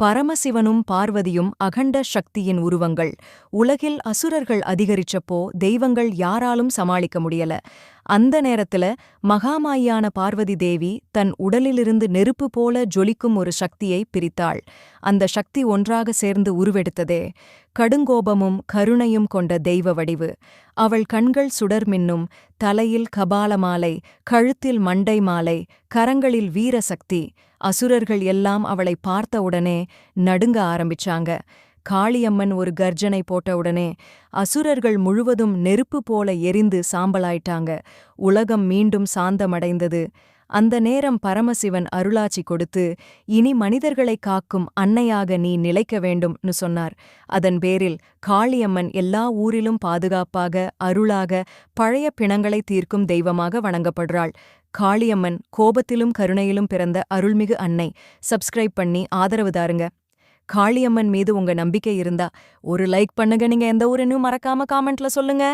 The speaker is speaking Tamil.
பரமசிவனும் பார்வதியும் அகண்ட சக்தியின் உருவங்கள். உலகில் அசுரர்கள் அதிகரிச்சப்போ தெய்வங்கள் யாராலும் சமாளிக்க முடியல. அந்த நேரத்துல மகாமாயான பார்வதி தேவி தன் உடலிலிருந்து நெருப்பு போல ஜொலிக்கும் ஒரு சக்தியை பிரித்தாள். அந்த சக்தி ஒன்றாக சேர்ந்து உருவெடுத்ததே கடுங்கோபமும் கருணையும் கொண்ட தெய்வ வடிவு. அவள் கண்கள் சுடர் மின்னும், தலையில் கபால மாலை, கழுத்தில் மண்டை மாலை, கரங்களில் வீரசக்தி. அசுரர்கள் எல்லாம் அவளை பார்த்தவுடனே நடுங்க ஆரம்பிச்சாங்க. காளியம்மன் ஒரு கர்ஜனை போட்டவுடனே அசுரர்கள் முழுவதும் நெருப்பு போல எரிந்து சாம்பலாயிட்டாங்க. உலகம் மீண்டும் சாந்தமடைந்தது. அந்த நேரம் பரமசிவன் அருளாட்சி கொடுத்து, இனி மனிதர்களை காக்கும் அன்னையாக நீ நிலைக்க வேண்டும்னு சொன்னார். அதன் பேரில் காளியம்மன் எல்லா ஊரிலும் பாதுகாப்பாக, அருளாக, பழைய பிணங்களை தீர்க்கும் தெய்வமாக வணங்கப்படுறாள். காளியம்மன் கோபத்திலும் கருணையிலும் பிறந்த அருள்மிகு அன்னை. சப்ஸ்கிரைப் பண்ணி ஆதரவு தாருங்க. காளியம்மன் மீது உங்க நம்பிக்கை இருந்தா ஒரு லைக் பண்ணுங்க. நீங்க எந்த ஊருன்னு மறக்காம காமெண்ட்ல சொல்லுங்க.